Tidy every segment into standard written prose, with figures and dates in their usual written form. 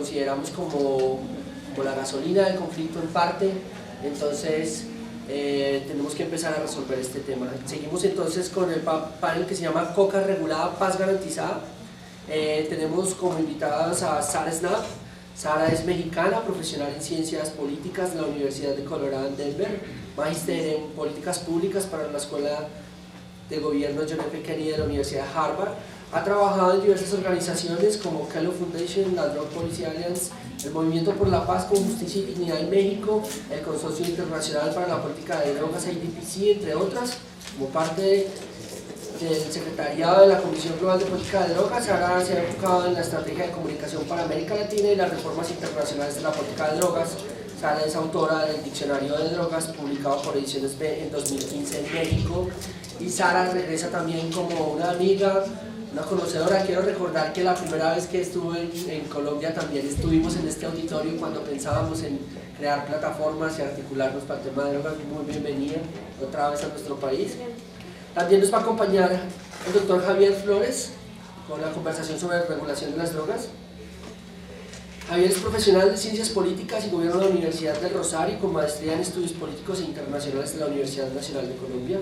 consideramos como la gasolina del conflicto en parte. Entonces tenemos que empezar a resolver este tema. Seguimos entonces con el panel que se llama Coca Regulada, Paz Garantizada. Tenemos como invitadas a Sara Snap. Sara es mexicana, profesional en ciencias políticas de la Universidad de Colorado en Denver, magíster en políticas públicas para la Escuela de Gobierno John F. Kennedy de la Universidad de Harvard. Ha trabajado en diversas organizaciones como Kellogg Foundation, la Drug Policy Alliance, el Movimiento por la Paz con Justicia y Dignidad en México, el Consorcio Internacional para la Política de Drogas, IDPC, entre otras. Como parte del secretariado de la Comisión Global de Política de Drogas, ahora se ha enfocado en la estrategia de comunicación para América Latina y las reformas internacionales de la política de drogas. Sara es autora del Diccionario de Drogas, publicado por Ediciones B en 2015 en México. Y Sara regresa también como una amiga, una conocedora. Quiero recordar que la primera vez que estuve en Colombia también estuvimos en este auditorio cuando pensábamos en crear plataformas y articularnos para el tema de drogas. Muy bienvenida otra vez a nuestro país. También nos va a acompañar el doctor Javier Flores con la conversación sobre regulación de las drogas. Javier es profesional de Ciencias Políticas y Gobierno de la Universidad del Rosario, con maestría en Estudios Políticos e Internacionales de la Universidad Nacional de Colombia.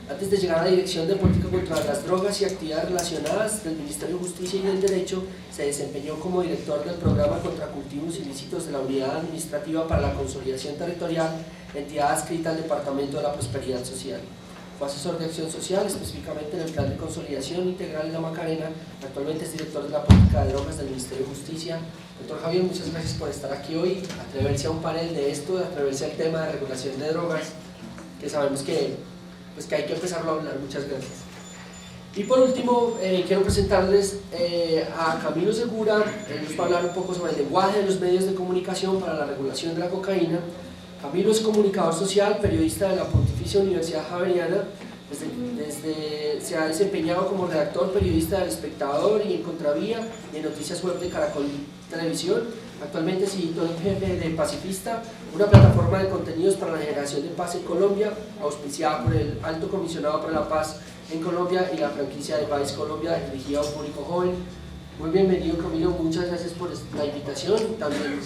Antes de llegar a la Dirección de Política contra las Drogas y Actividades Relacionadas del Ministerio de Justicia y del Derecho, se desempeñó como director del Programa contra Cultivos Ilícitos de la Unidad Administrativa para la Consolidación Territorial, entidad adscrita al Departamento de la Prosperidad Social. Fue asesor de acción social, específicamente en el Plan de Consolidación Integral de la Macarena. Actualmente es director de la Política de Drogas del Ministerio de Justicia. Doctor Javier, muchas gracias por estar aquí hoy, atreverse a un panel de esto, atreverse al tema de regulación de drogas, que sabemos que hay que empezarlo a hablar. Muchas gracias. Y por último, quiero presentarles a Camilo Segura. Él nos va a hablar un poco sobre el lenguaje de los medios de comunicación para la regulación de la cocaína. Camilo es comunicador social, periodista de la Pontificia Universidad Javeriana. Se ha desempeñado como redactor periodista del Espectador y en Contravía y en Noticias Web de Caracol Televisión. Actualmente es editor en jefe de Pacifista, una plataforma de contenidos para la generación de paz en Colombia, auspiciada por el Alto Comisionado para la Paz en Colombia y la franquicia de País Colombia, dirigida a un público joven. Muy bienvenido, Camilo, muchas gracias por la invitación. También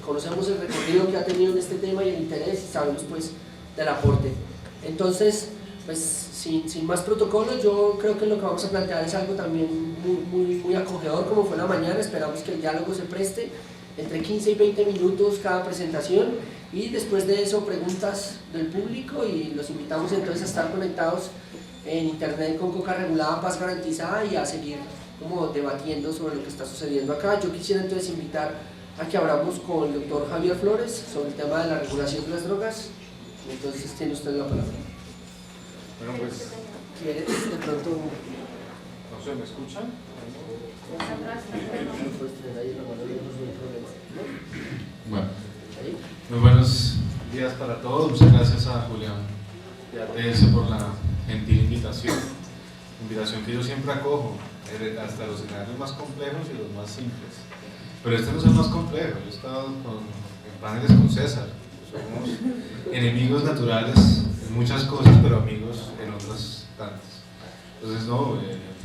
conocemos el recorrido que ha tenido en este tema y el interés, y sabemos pues del aporte. Entonces, pues sin más protocolos, yo creo que lo que vamos a plantear es algo también muy acogedor, como fue la mañana. Esperamos que el diálogo se preste entre 15 y 20 minutos cada presentación, y después de eso preguntas del público, y los invitamos entonces a estar conectados en internet con Coca Regulada, Paz Garantizada, y a seguir como debatiendo sobre lo que está sucediendo acá. Yo quisiera entonces invitar a que hablamos con el doctor Javier Flores sobre el tema de la regulación de las drogas. Entonces tiene usted la palabra. Bueno, pues, ¿Quiere de pronto? no sé, ¿me escuchan? Bueno, muy buenos días para todos. Muchas gracias a Julián y a TS por la gentil invitación que yo siempre acojo, hasta los escenarios más complejos y los más simples. Pero este no es el más complejo. Yo he estado en paneles con César. Somos enemigos naturales en muchas cosas, pero amigos en otras tantas. Entonces, no,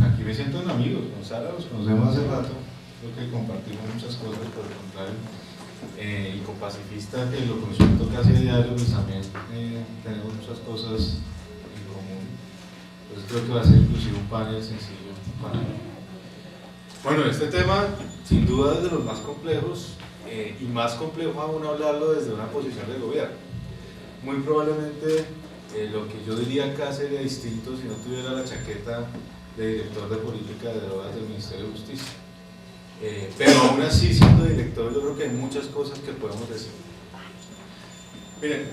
aquí me siento un amigo. Con Sara nos conocemos hace rato, creo que compartimos muchas cosas, por el contrario. Y con Pacifista, que lo consulto casi a diario, pues también tenemos muchas cosas en común. Entonces creo que va a ser inclusive un panel sencillo para mí. Bueno, este tema sin duda es de los más complejos, y más complejo aún hablarlo desde una posición de gobierno. Muy probablemente lo que yo diría acá sería distinto si no tuviera la chaqueta de director de política de drogas del Ministerio de Justicia. Pero aún así, siendo director, yo creo que hay muchas cosas que podemos decir. Miren,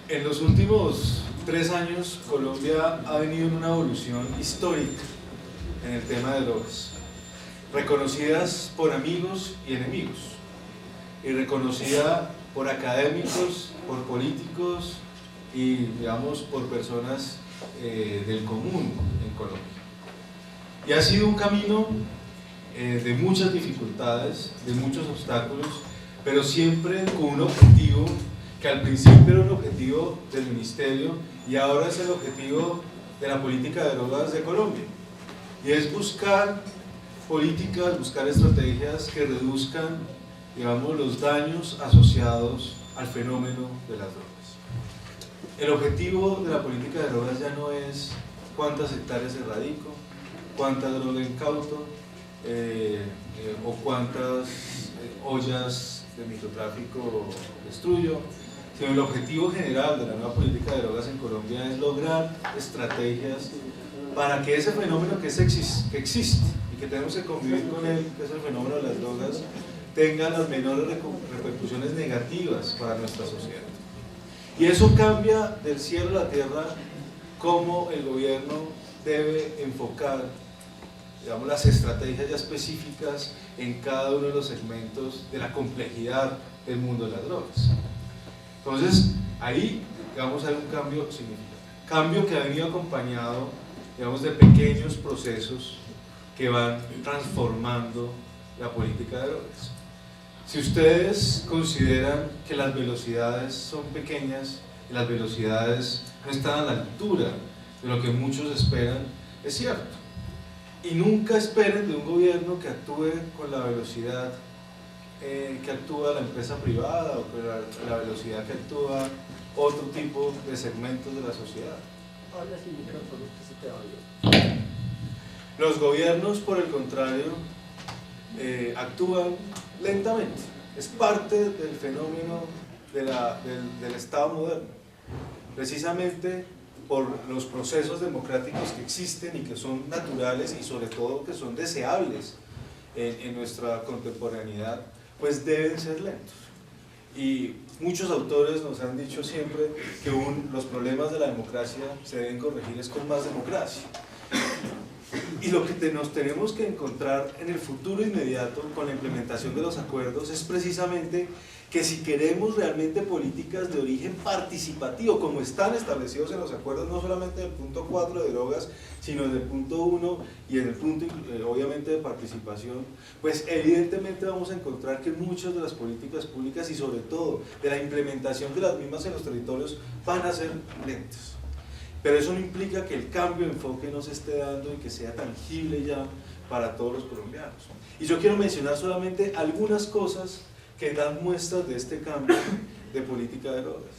en los últimos 3 años Colombia ha venido en una evolución histórica en el tema de drogas, reconocidas por amigos y enemigos, y reconocida por académicos, por políticos y, digamos, por personas del común en Colombia. Y ha sido un camino de muchas dificultades, de muchos obstáculos, pero siempre con un objetivo que al principio era un objetivo del ministerio y ahora es el objetivo de la política de drogas de Colombia, y es buscar políticas, buscar estrategias que reduzcan, digamos, los daños asociados al fenómeno de las drogas. El objetivo de la política de drogas ya no es cuántas hectáreas erradico, cuánta droga incauto, o cuántas ollas de microtráfico destruyo, sino el objetivo general de la nueva política de drogas en Colombia es lograr estrategias para que ese fenómeno que existe y que tenemos que convivir con él, que es el fenómeno de las drogas, tenga las menores repercusiones negativas para nuestra sociedad. Y eso cambia del cielo a la tierra cómo el gobierno debe enfocar, digamos, las estrategias ya específicas en cada uno de los segmentos de la complejidad del mundo de las drogas. Entonces, ahí, digamos, hay un cambio significativo. Cambio que ha venido acompañado, digamos, de pequeños procesos que van transformando la política de drogas. Si ustedes consideran que las velocidades son pequeñas y las velocidades no están a la altura de lo que muchos esperan, es cierto. Y nunca esperen de un gobierno que actúe con la velocidad que actúa la empresa privada o con la velocidad que actúa otro tipo de segmentos de la sociedad. Habla sin micrófono, que se te oye. Los gobiernos, por el contrario, actúan lentamente. Es parte del fenómeno del Estado moderno. Precisamente por los procesos democráticos que existen y que son naturales y sobre todo que son deseables en nuestra contemporaneidad, pues deben ser lentos. Y muchos autores nos han dicho siempre que los problemas de la democracia se deben corregir es con más democracia. Y lo que nos tenemos que encontrar en el futuro inmediato con la implementación de los acuerdos es precisamente que si queremos realmente políticas de origen participativo, como están establecidos en los acuerdos, no solamente en el punto 4 de drogas, sino en el punto 1 y en el punto obviamente de participación, pues evidentemente vamos a encontrar que muchas de las políticas públicas y sobre todo de la implementación de las mismas en los territorios van a ser lentas. Pero eso no implica que el cambio de enfoque no se esté dando y que sea tangible ya para todos los colombianos. Y yo quiero mencionar solamente algunas cosas que dan muestras de este cambio de política de drogas.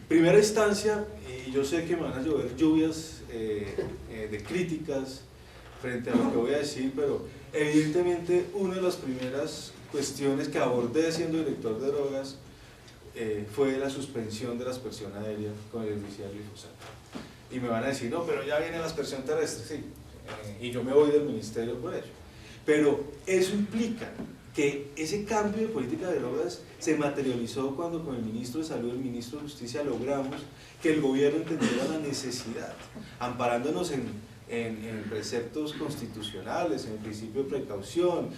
Primera instancia, y yo sé que me van a llover lluvias de críticas frente a lo que voy a decir, pero evidentemente una de las primeras cuestiones que abordé siendo director de drogas fue la suspensión de la aspersión aérea con el herbicida glifosato. Y me van a decir, no, pero ya viene la aspersión terrestre, sí, y yo me voy del ministerio por ello. Pero eso implica que ese cambio de política de drogas se materializó cuando con el ministro de Salud y el ministro de Justicia logramos que el gobierno entendiera la necesidad, amparándonos en preceptos constitucionales, en el principio de precaución,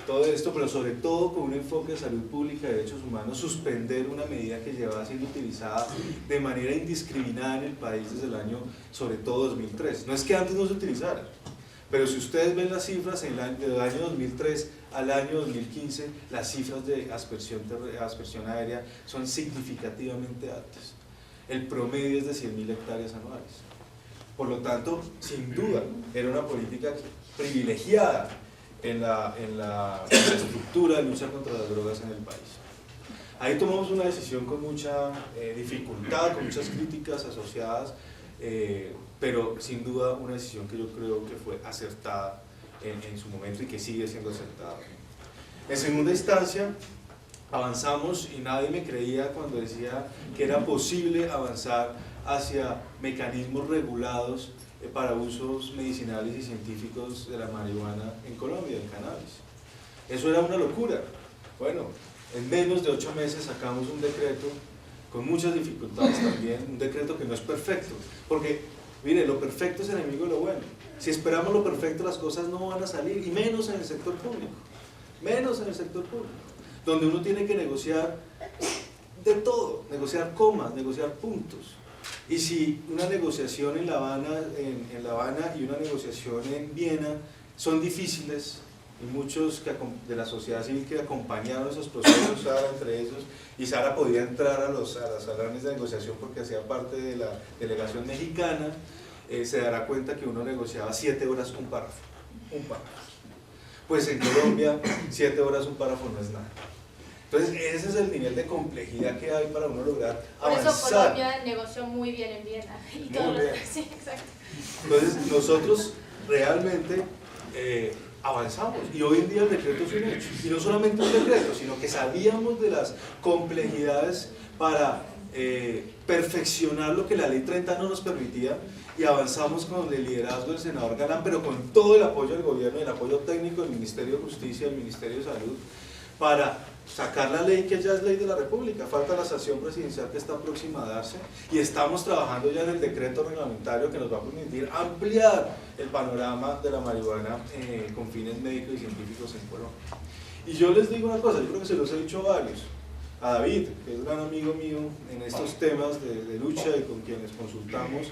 todo esto, pero sobre todo con un enfoque de salud pública y derechos humanos, suspender una medida que llevaba siendo utilizada de manera indiscriminada en el país desde el año, sobre todo 2003. No es que antes no se utilizara, pero si ustedes ven las cifras del año 2003 al año 2015, las cifras de aspersión aérea son significativamente altas. El promedio es de 100.000 hectáreas anuales. Por lo tanto, sin duda, era una política privilegiada en la estructura de lucha contra las drogas en el país. Ahí tomamos una decisión con mucha dificultad, con muchas críticas asociadas, pero sin duda una decisión que yo creo que fue acertada en su momento y que sigue siendo acertada. En segunda instancia, avanzamos y nadie me creía cuando decía que era posible avanzar hacia mecanismos regulados para usos medicinales y científicos de la marihuana en Colombia, del cannabis. Eso era una locura. Bueno, en menos de 8 meses sacamos un decreto con muchas dificultades también, un decreto que no es perfecto, porque, mire, lo perfecto es enemigo de lo bueno. Si esperamos lo perfecto, las cosas no van a salir, y menos en el sector público, donde uno tiene que negociar de todo, negociar comas, negociar puntos. Y si una negociación en La Habana y una negociación en Viena son difíciles, y muchos de la sociedad civil que acompañaron esos procesos, Sara entre ellos, y Sara podía entrar a los salones de negociación porque hacía parte de la delegación mexicana, se dará cuenta que uno negociaba 7 horas un párrafo. Pues en Colombia 7 horas un párrafo no es nada. Entonces ese es el nivel de complejidad que hay para uno lograr avanzar. Por eso Colombia negoció muy bien en Viena. Y Muy bien. Sí, exacto. Entonces nosotros realmente avanzamos y hoy en día el decreto es un hecho. Y no solamente un decreto, sino que sabíamos de las complejidades para perfeccionar lo que la ley 30 no nos permitía y avanzamos con el liderazgo del senador Galán, pero con todo el apoyo del gobierno y el apoyo técnico del Ministerio de Justicia y del Ministerio de Salud para sacar la ley que ya es ley de la República. Falta la sanción presidencial que está próxima a darse y estamos trabajando ya en el decreto reglamentario que nos va a permitir ampliar el panorama de la marihuana con fines médicos y científicos en Colombia. Y yo les digo una cosa, yo creo que se los he dicho a varios, a David, que es un gran amigo mío en estos temas de lucha y con quienes consultamos,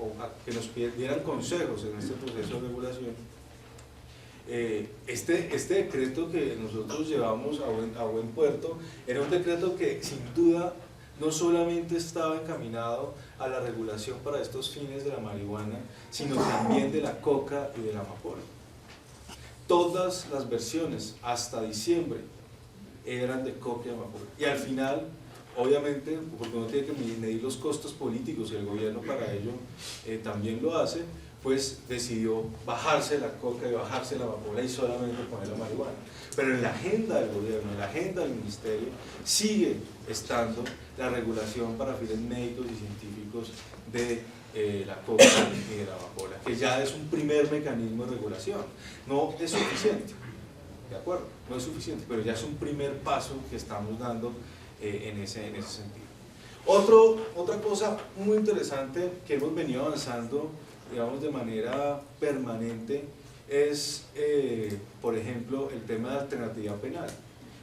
o que nos dieran consejos en este proceso de regulación. Este decreto que nosotros llevamos a buen puerto era un decreto que sin duda no solamente estaba encaminado a la regulación para estos fines de la marihuana, sino también de la coca y de la amapola. Todas las versiones hasta diciembre eran de coca y amapola. Y al final, obviamente, porque uno tiene que medir los costos políticos y el gobierno para ello también lo hace, pues decidió bajarse la coca y bajarse la amapola y solamente poner la marihuana. Pero en la agenda del gobierno, en la agenda del ministerio, sigue estando la regulación para fines médicos y científicos de la coca y de la amapola, que ya es un primer mecanismo de regulación. No es suficiente, ¿de acuerdo? No es suficiente, pero ya es un primer paso que estamos dando en ese sentido. Otra cosa muy interesante que hemos venido avanzando, digamos, de manera permanente es, por ejemplo, el tema de alternativa penal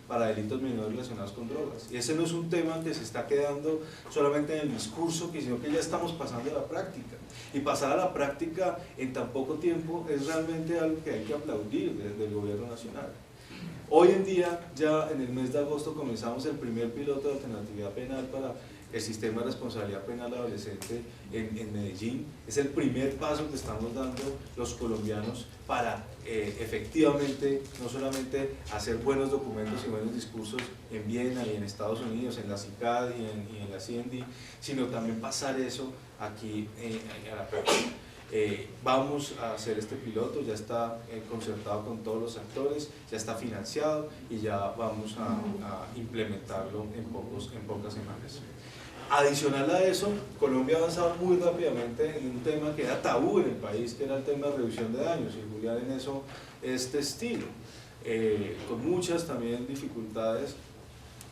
para delitos menores relacionados con drogas. Y ese no es un tema que se está quedando solamente en el discurso, sino que ya estamos pasando a la práctica. Y pasar a la práctica en tan poco tiempo es realmente algo que hay que aplaudir desde el gobierno nacional. Hoy en día, ya en el mes de agosto, comenzamos el primer piloto de alternatividad penal para el sistema de responsabilidad penal adolescente en Medellín. Es el primer paso que estamos dando los colombianos para efectivamente no solamente hacer buenos documentos y buenos discursos en Viena y en Estados Unidos, en la CICAD y en la CND, sino también pasar eso aquí a la práctica. Vamos a hacer este piloto, ya está concertado con todos los actores, ya está financiado y ya vamos a implementarlo en pocas semanas. Adicional a eso, Colombia ha avanzado muy rápidamente en un tema que era tabú en el país, que era el tema de reducción de daños, y Julián en eso es testigo, con muchas también dificultades.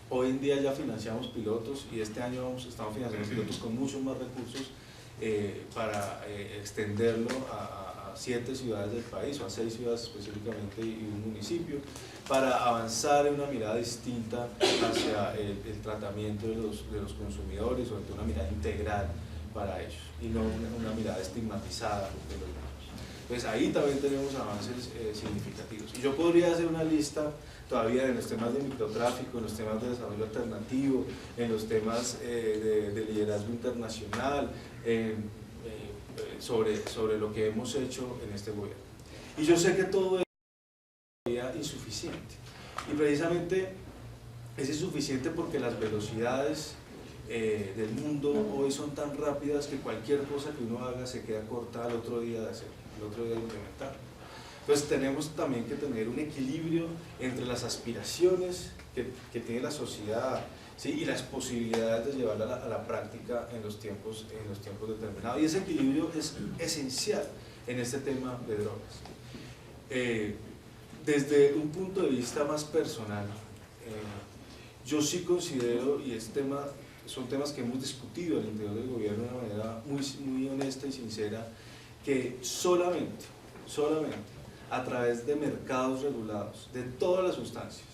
Hoy en día ya financiamos pilotos y este año estamos financiando pilotos con muchos más recursos para extenderlo a 7 ciudades del país, o a 6 ciudades específicamente y un municipio, para avanzar en una mirada distinta hacia el tratamiento de los consumidores, sobre todo una mirada integral para ellos, y no una mirada estigmatizada de los mismos. Entonces ahí también tenemos avances significativos. Y yo podría hacer una lista todavía en los temas de microtráfico, en los temas de desarrollo alternativo, en los temas de liderazgo internacional, sobre lo que hemos hecho en este gobierno. Y yo sé que todo es todavía insuficiente. Y precisamente es insuficiente porque las velocidades del mundo hoy son tan rápidas que cualquier cosa que uno haga se queda corta al otro día de hacerlo, al otro día de implementarlo. Entonces tenemos también que tener un equilibrio entre las aspiraciones que tiene la sociedad, ¿sí?, y las posibilidades de llevarla a la práctica en los tiempos determinados. Y ese equilibrio es esencial en este tema de drogas. Desde un punto de vista más personal, yo sí considero, y son temas que hemos discutido al interior del gobierno de una manera muy honesta y sincera, que solamente a través de mercados regulados, de todas las sustancias,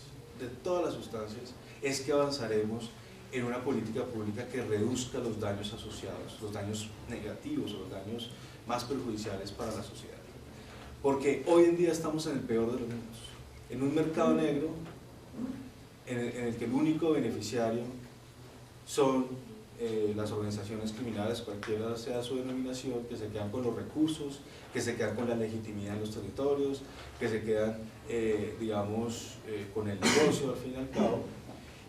es que avanzaremos en una política pública que reduzca los daños asociados, los daños negativos o los daños más perjudiciales para la sociedad. Porque hoy en día estamos en el peor de los mundos, en un mercado negro en el que el único beneficiario son las organizaciones criminales, cualquiera sea su denominación, que se quedan con los recursos, que se quedan con la legitimidad en los territorios, que se quedan, digamos, con el negocio al fin y al cabo,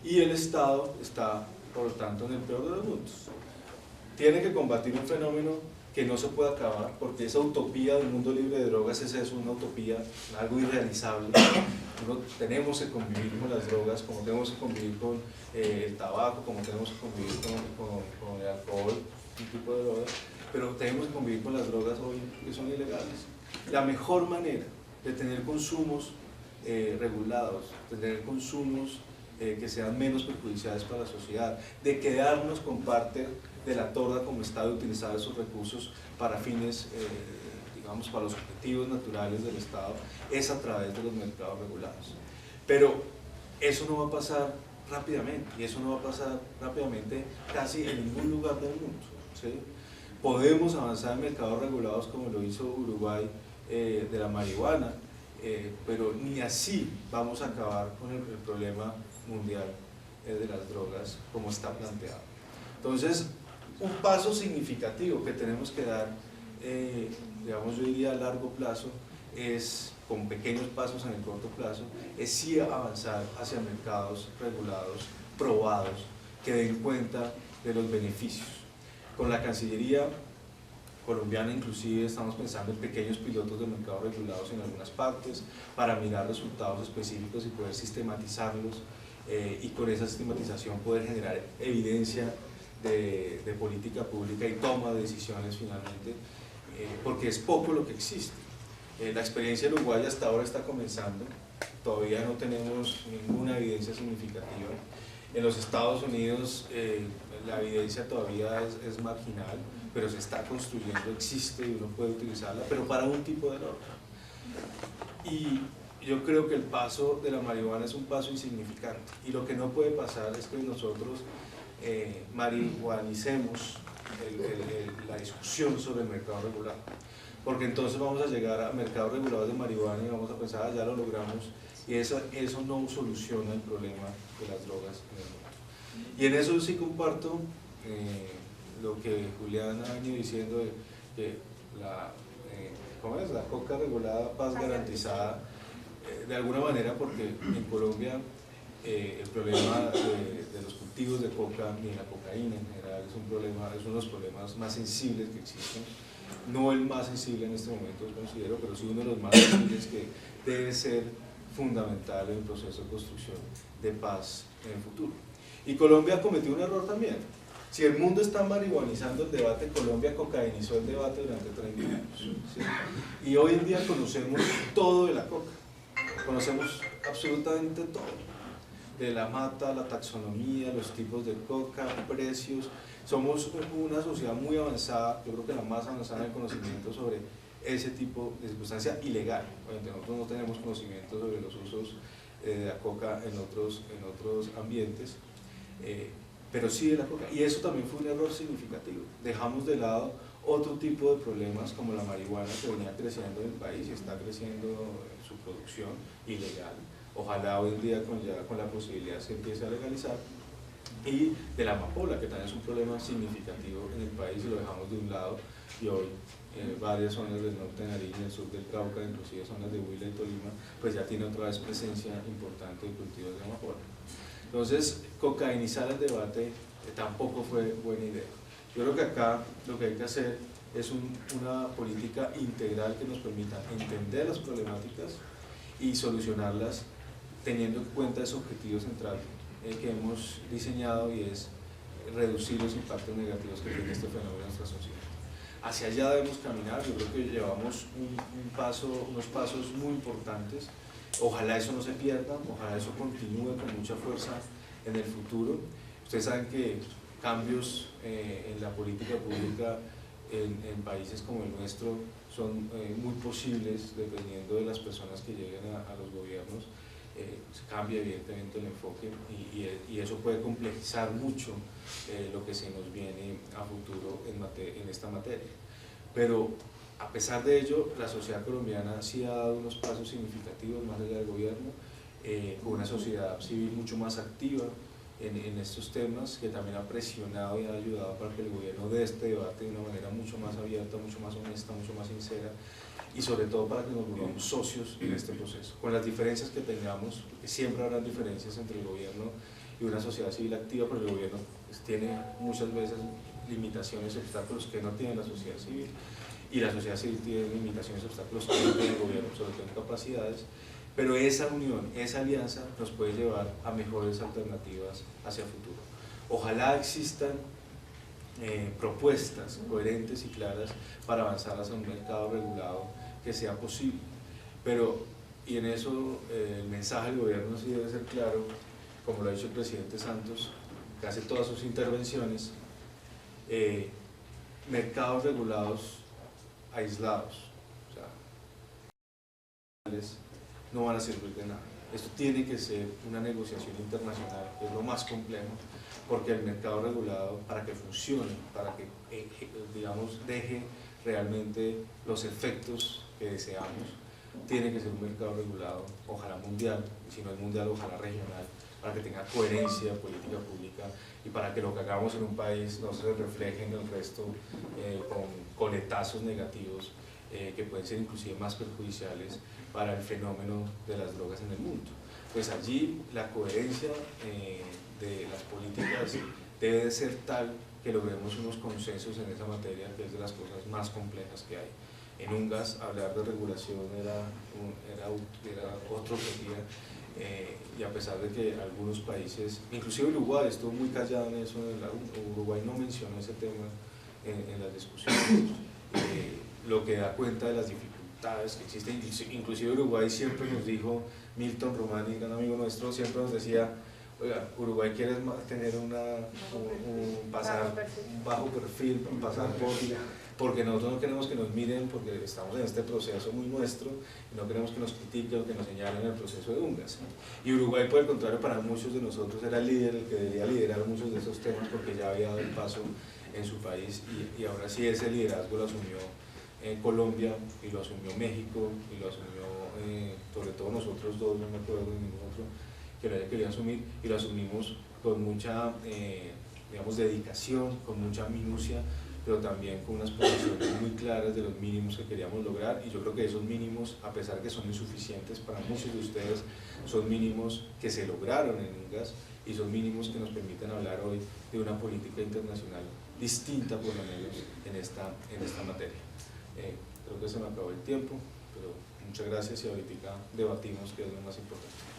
y el Estado está, por lo tanto, en el peor de los mundos. Tiene que combatir un fenómeno que no se puede acabar, porque esa utopía del mundo libre de drogas es eso, una utopía, algo irrealizable. Tenemos que convivir con las drogas, como tenemos que convivir con el tabaco, como tenemos que convivir con el alcohol, un tipo de drogas, pero tenemos que convivir con las drogas hoy que son ilegales. La mejor manera de tener consumos regulados, de tener consumos que sean menos perjudiciales para la sociedad, de quedarnos con parte de la torta como está de utilizar esos recursos para fines, digamos, para los objetivos naturales del Estado, es a través de los mercados regulados. Pero eso no va a pasar rápidamente, y eso no va a pasar rápidamente casi en ningún lugar del mundo, ¿sí? Podemos avanzar en mercados regulados como lo hizo Uruguay de la marihuana, pero ni así vamos a acabar con el problema mundial de las drogas como está planteado. Entonces, un paso significativo que tenemos que dar, digamos, yo diría a largo plazo, es, con pequeños pasos en el corto plazo, es sí avanzar hacia mercados regulados, probados, que den cuenta de los beneficios. Con la Cancillería colombiana inclusive estamos pensando en pequeños pilotos de mercados regulados en algunas partes para mirar resultados específicos y poder sistematizarlos, y con esa sistematización poder generar evidencia de política pública y toma de decisiones finalmente, porque es poco lo que existe. La experiencia uruguaya hasta ahora está comenzando, todavía no tenemos ninguna evidencia significativa. En los Estados Unidos la evidencia todavía es marginal, pero se está construyendo, existe y uno puede utilizarla, pero para un tipo de droga. Y yo creo que el paso de la marihuana es un paso insignificante, y lo que no puede pasar es que nosotros marihuanicemos la discusión sobre el mercado regulado, porque entonces vamos a llegar a mercados regulados de marihuana y vamos a pensar, ya lo logramos, y eso no soluciona el problema de las drogas en el mundo. Y en eso sí comparto lo que Julián ha venido diciendo, de que ¿cómo es? La coca regulada, paz garantizada, de alguna manera, porque en Colombia el problema de los cultivos de coca y la cocaína en general es uno de los problemas más sensibles que existen. No el más sensible en este momento, considero, pero sí uno de los más sensibles, que debe ser fundamental en el proceso de construcción de paz en el futuro. Y Colombia ha cometido un error también. Si el mundo está marihuanizando el debate, Colombia cocainizó el debate durante 30 años. ¿Sí? Y hoy en día conocemos todo de la coca, conocemos absolutamente todo. De la mata, la taxonomía, los tipos de coca, precios. Somos una sociedad muy avanzada, yo creo que la más avanzada en el conocimiento sobre ese tipo de sustancia ilegal. Obviamente nosotros no tenemos conocimiento sobre los usos de la coca en otros ambientes, pero sí de la coca. Y eso también fue un error significativo. Dejamos de lado otro tipo de problemas como la marihuana, que venía creciendo en el país y está creciendo en su producción ilegal. Ojalá hoy en día con la posibilidad se empiece a legalizar, y de la amapola, que también es un problema significativo en el país y lo dejamos de un lado, y hoy varias zonas del norte de Nariño, el sur del Cauca, inclusive zonas de Huila y Tolima, pues ya tiene otra vez presencia importante de cultivos de amapola. Entonces, cocainizar el debate tampoco fue buena idea. Yo creo que acá lo que hay que hacer es una política integral que nos permita entender las problemáticas y solucionarlas teniendo en cuenta ese objetivo central que hemos diseñado, y es reducir los impactos negativos que tiene este fenómeno en nuestra sociedad. Hacia allá debemos caminar. Yo creo que llevamos unos pasos muy importantes. Ojalá eso no se pierda, ojalá eso continúe con mucha fuerza en el futuro. Ustedes saben que cambios en la política pública en países como el nuestro son muy posibles dependiendo de las personas que lleguen a los gobiernos. Cambia evidentemente el enfoque, y eso puede complejizar mucho lo que se nos viene a futuro en esta materia. Pero a pesar de ello, la sociedad colombiana sí ha dado unos pasos significativos más allá del gobierno, con una sociedad civil mucho más activa, en estos temas, que también ha presionado y ha ayudado para que el gobierno dé este debate de una manera mucho más abierta, mucho más honesta, mucho más sincera, y sobre todo para que nos volvamos socios en este proceso, con las diferencias que tengamos, porque siempre habrá diferencias entre el gobierno y una sociedad civil activa, pero el gobierno pues, tiene muchas veces limitaciones y obstáculos que no tiene la sociedad civil, y la sociedad civil tiene limitaciones y obstáculos que no tiene el gobierno, sobre todo en capacidades, pero esa unión, esa alianza nos puede llevar a mejores alternativas hacia el futuro. Ojalá existan propuestas coherentes y claras para avanzar hacia un mercado regulado que sea posible, pero, y en eso el mensaje del gobierno sí debe ser claro, como lo ha dicho el presidente Santos, casi todas sus intervenciones, mercados regulados aislados, o sea, no van a servir de nada. Esto tiene que ser una negociación internacional, que es lo más complejo, porque el mercado regulado, para que funcione, para que digamos, deje realmente los efectos que deseamos, tiene que ser un mercado regulado, ojalá mundial, y si no es mundial, ojalá regional, para que tenga coherencia política pública y para que lo que hagamos en un país no se refleje en el resto con coletazos negativos que pueden ser inclusive más perjudiciales para el fenómeno de las drogas en el mundo. Pues allí la coherencia de las políticas debe de ser tal que logremos unos consensos en esa materia, que es de las cosas más complejas que hay. En UNGAS hablar de regulación era otro objetivo, y a pesar de que algunos países, inclusive Uruguay estuvo muy callado en eso, Uruguay no mencionó ese tema en las discusiones, lo que da cuenta de las dificultades que existen. Inclusive Uruguay siempre nos dijo, Milton Romani, gran amigo nuestro, siempre nos decía, oiga, Uruguay quiere tener un bajo perfil, pasar porque nosotros no queremos que nos miren, porque estamos en este proceso muy nuestro, y no queremos que nos critiquen o que nos señalen en el proceso de UNGAS. Y Uruguay, por el contrario, para muchos de nosotros era el líder, el que debería liderar muchos de esos temas, porque ya había dado el paso en su país, y ahora sí ese liderazgo lo asumió Colombia, y lo asumió México, y lo asumió sobre todo nosotros dos, no me acuerdo de ningún otro que lo haya querido asumir, y lo asumimos con mucha digamos, dedicación, con mucha minucia, pero también con unas posiciones muy claras de los mínimos que queríamos lograr, y yo creo que esos mínimos, a pesar que son insuficientes para muchos de ustedes, son mínimos que se lograron en UNGAS, y son mínimos que nos permiten hablar hoy de una política internacional distinta, por lo menos, en esta materia. Creo que se me acabó el tiempo, pero muchas gracias, y ahorita debatimos qué es lo más importante.